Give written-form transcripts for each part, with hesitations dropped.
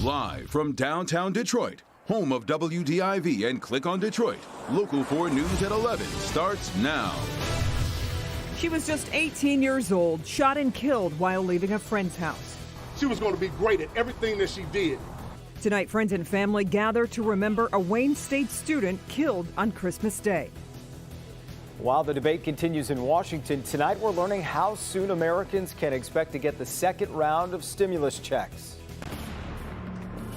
Live from downtown Detroit, home of WDIV and Click on Detroit, Local 4 News at 11 starts now. She was just 18 years old, shot and killed while leaving a friend's house. She was going to be great at everything that she did. Tonight, friends and family gather to remember a Wayne State student killed on Christmas Day. While the debate continues in Washington, tonight we're learning how soon Americans can expect to get the second round of stimulus checks.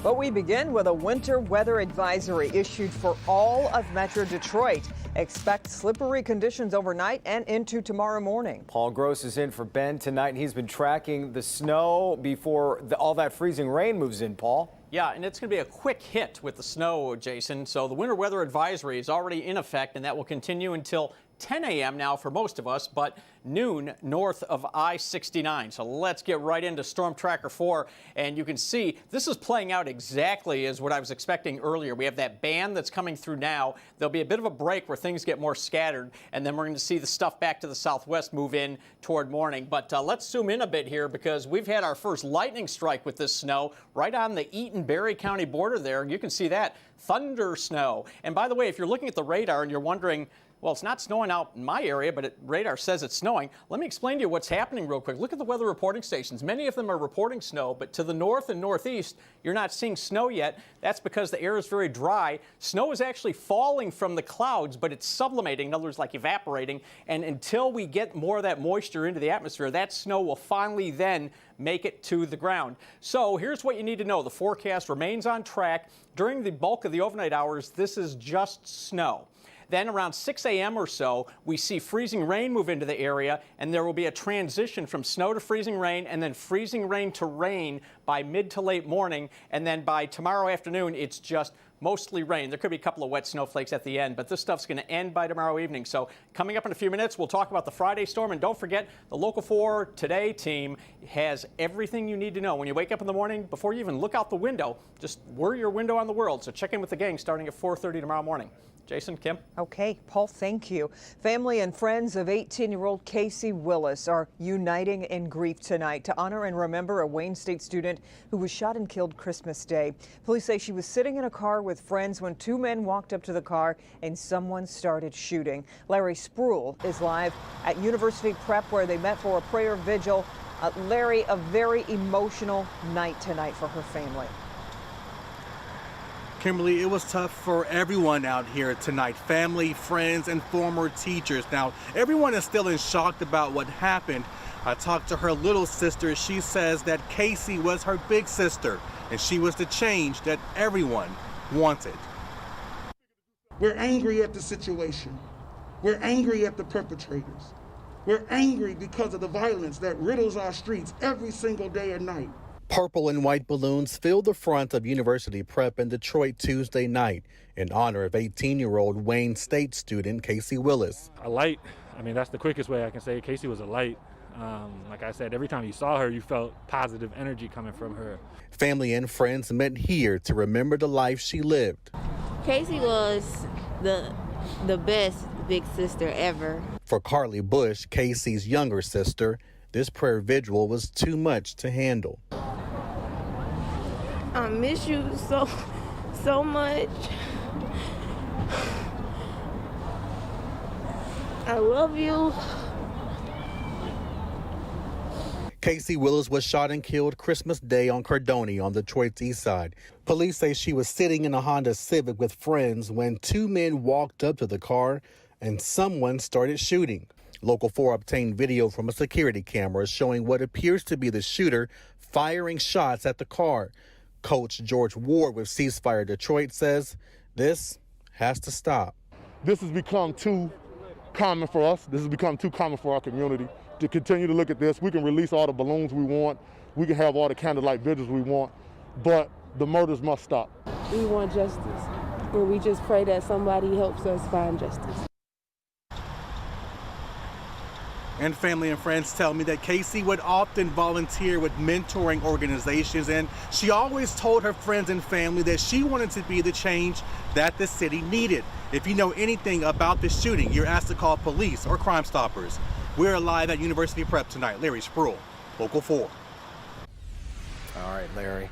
But we begin with a winter weather advisory issued for all of Metro Detroit. Expect slippery conditions overnight and into tomorrow morning. Paul Gross is in for Ben tonight, and he's been tracking the snow before all that freezing rain moves in, Paul. Yeah, and it's going to be a quick hit with the snow, Jason. So the winter weather advisory is already in effect, and that will continue until 10 a.m. now for most of us, but noon north of I-69. So let's get right into Storm Tracker 4, and you can see this is playing out exactly as what I was expecting earlier. We have that band that's coming through now. There'll be a bit of a break where things get more scattered, and then we're going to see the stuff back to the southwest move in toward morning. But let's zoom in a bit here because we've had our first lightning strike with this snow right on the Eaton-Berry County border there. You can see that thunder snow. And by the way, if you're looking at the radar and you're wondering, well, it's not snowing out in my area, but radar says it's snowing. Let me explain to you what's happening real quick. Look at the weather reporting stations. Many of them are reporting snow, but to the north and northeast, you're not seeing snow yet. That's because the air is very dry. Snow is actually falling from the clouds, but it's sublimating, in other words, like evaporating. And until we get more of that moisture into the atmosphere, that snow will finally then make it to the ground. So here's what you need to know. The forecast remains on track. During the bulk of the overnight hours, this is just snow. Then around 6 a.m. or so, we see freezing rain move into the area, and there will be a transition from snow to freezing rain and then freezing rain to rain by mid to late morning. And then by tomorrow afternoon, it's just mostly rain. There could be a couple of wet snowflakes at the end, but this stuff's going to end by tomorrow evening. So coming up in a few minutes, we'll talk about the Friday storm. And don't forget, the Local 4 Today team has everything you need to know. When you wake up in the morning, before you even look out the window, just we're your window on the world. So check in with the gang starting at 4:30 tomorrow morning. Jason, Kim? Okay, Paul, thank you. Family and friends of 18-year-old Casey Willis are uniting in grief tonight to honor and remember a Wayne State student who was shot and killed Christmas Day. Police say she was sitting in a car with friends when two men walked up to the car and someone started shooting. Larry Spruill is live at University Prep where they met for a prayer vigil. Larry, a very emotional night tonight for her family. Kimberly, it was tough for everyone out here tonight, family, friends, and former teachers. Now, everyone is still in shock about what happened. I talked to her little sister. She says that Casey was her big sister, and she was the change that everyone wanted. We're angry at the situation. We're angry at the perpetrators. We're angry because of the violence that riddles our streets every single day and night. Purple and white balloons filled the front of University Prep in Detroit Tuesday night in honor of 18-year-old Wayne State student Casey Willis. A light, I mean, that's the quickest way I can say Casey was a light. Like I said, every time you saw her, you felt positive energy coming from her. Family and friends met here to remember the life she lived. Casey was the best big sister ever. For Carly Bush, Casey's younger sister, this prayer vigil was too much to handle. I miss you so much. I love you. Casey Willis was shot and killed Christmas Day on Cardone on Detroit's east side. Police say she was sitting in a Honda Civic with friends when two men walked up to the car and someone started shooting. Local 4 obtained video from a security camera showing what appears to be the shooter firing shots at the car. Coach George Ward with Ceasefire Detroit says this has to stop. This has become too common for us. This has become too common for our community. To continue to look at this, we can release all the balloons we want. We can have all the candlelight vigils we want, but the murders must stop. We want justice, and we just pray that somebody helps us find justice. And family and friends tell me that Casey would often volunteer with mentoring organizations, and she always told her friends and family that she wanted to be the change that the city needed. If you know anything about the shooting, you're asked to call police or Crime Stoppers. We're live at University Prep tonight. Larry Spruill, Local 4. All right, Larry.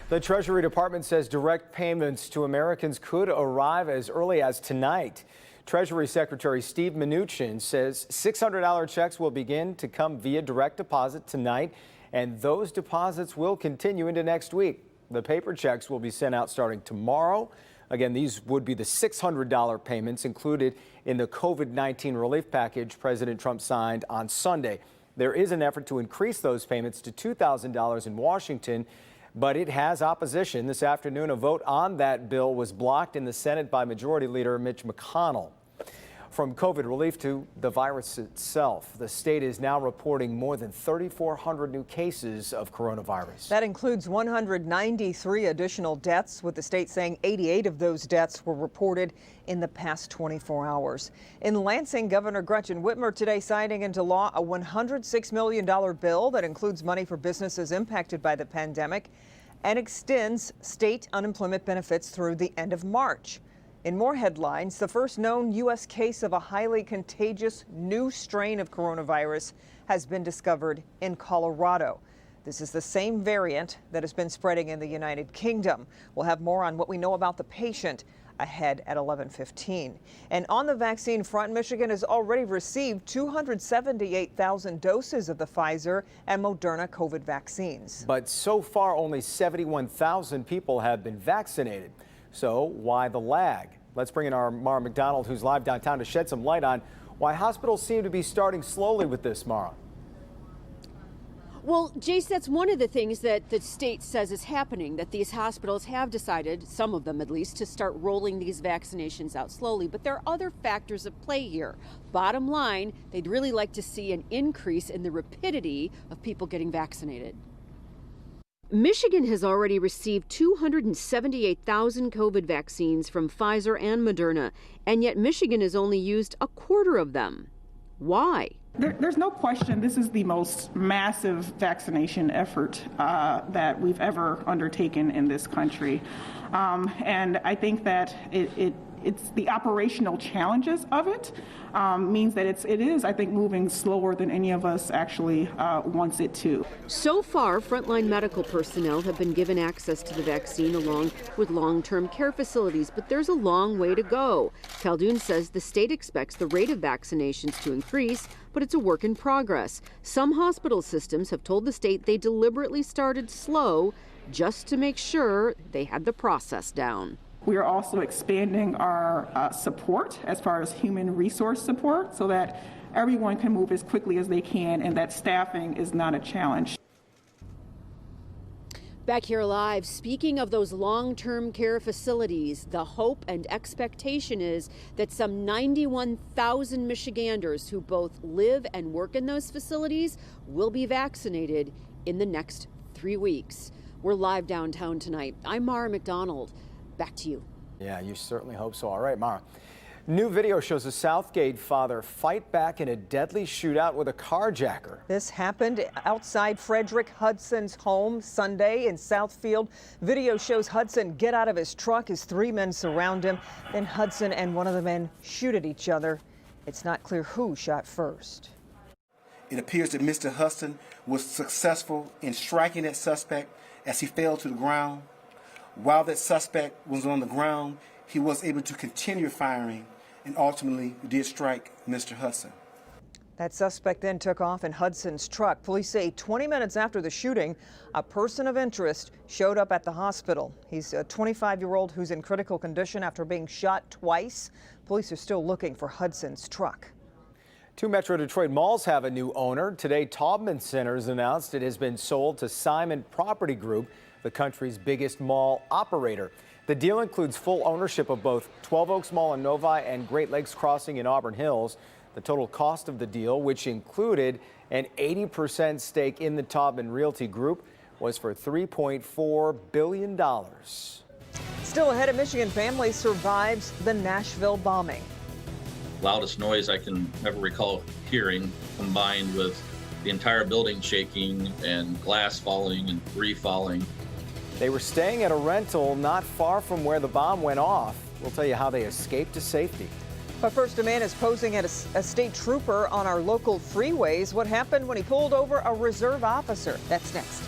The Treasury Department says direct payments to Americans could arrive as early as tonight. Treasury Secretary Steve Mnuchin says $600 checks will begin to come via direct deposit tonight, and those deposits will continue into next week. The paper checks will be sent out starting tomorrow. Again, these would be the $600 payments included in the COVID-19 relief package President Trump signed on Sunday. There is an effort to increase those payments to $2,000 in Washington, but it has opposition. This afternoon, a vote on that bill was blocked in the Senate by Majority Leader Mitch McConnell. From COVID relief to the virus itself, the state is now reporting more than 3,400 new cases of coronavirus. That includes 193 additional deaths, with the state saying 88 of those deaths were reported in the past 24 hours. In Lansing, Governor Gretchen Whitmer today signing into law a $106 million bill that includes money for businesses impacted by the pandemic and extends state unemployment benefits through the end of March. In more headlines, the first known U.S. case of a highly contagious new strain of coronavirus has been discovered in Colorado. This is the same variant that has been spreading in the United Kingdom. We'll have more on what we know about the patient ahead at 11:15. And on the vaccine front, Michigan has already received 278,000 doses of the Pfizer and Moderna COVID vaccines. But so far, only 71,000 people have been vaccinated. So why the lag? Let's bring in our Mara McDonald, who's live downtown, to shed some light on why hospitals seem to be starting slowly with this, Mara. Well, Jace, that's one of the things that the state says is happening, that these hospitals have decided, some of them at least, to start rolling these vaccinations out slowly. But there are other factors at play here. Bottom line, they'd really like to see an increase in the rapidity of people getting vaccinated. Michigan has already received 278,000 COVID vaccines from Pfizer and Moderna, and yet Michigan has only used a quarter of them. Why? There's no question this is the most massive vaccination effort that we've ever undertaken in this country. And I think that it's the operational challenges of it means that it is, I think, moving slower than any of us actually wants it to. So far, frontline medical personnel have been given access to the vaccine along with long-term care facilities, but there's a long way to go. Khaldun says the state expects the rate of vaccinations to increase, but it's a work in progress. Some hospital systems have told the state they deliberately started slow just to make sure they had the process down. We are also expanding our support as far as human resource support so that everyone can move as quickly as they can and that staffing is not a challenge. Back here live, speaking of those long-term care facilities, the hope and expectation is that some 91,000 Michiganders who both live and work in those facilities will be vaccinated in the next 3 weeks. We're live downtown tonight. I'm Mara McDonald. Back to you. Yeah, you certainly hope so. All right, Mara. New video shows a Southgate father fight back in a deadly shootout with a carjacker. This happened outside Frederick Hudson's home Sunday in Southfield. Video shows Hudson get out of his truck as 3 men surround him. Then Hudson and one of the men shoot at each other. It's not clear who shot first. It appears that Mr. Hudson was successful in striking that suspect as he fell to the ground. While that suspect was on the ground, he was able to continue firing and ultimately did strike Mr. Hudson. That suspect then took off in Hudson's truck. Police say 20 minutes after the shooting, a person of interest showed up at the hospital. He's a 25-year-old who's in critical condition after being shot twice. Police are still looking for Hudson's truck. 2 Metro Detroit malls have a new owner. Today, Taubman Centers announced it has been sold to Simon Property Group, the country's biggest mall operator. The deal includes full ownership of both 12 Oaks Mall in Novi and Great Lakes Crossing in Auburn Hills. The total cost of the deal, which included an 80% stake in the Taubman Realty Group, was for $3.4 billion. Still ahead, a Michigan family survives the Nashville bombing. Loudest noise I can ever recall hearing, combined with the entire building shaking and glass falling and debris falling. They were staying at a rental not far from where the bomb went off. We'll tell you how they escaped to safety. But first, a man is posing at a state trooper on our local freeways. What happened when he pulled over a reserve officer? That's next.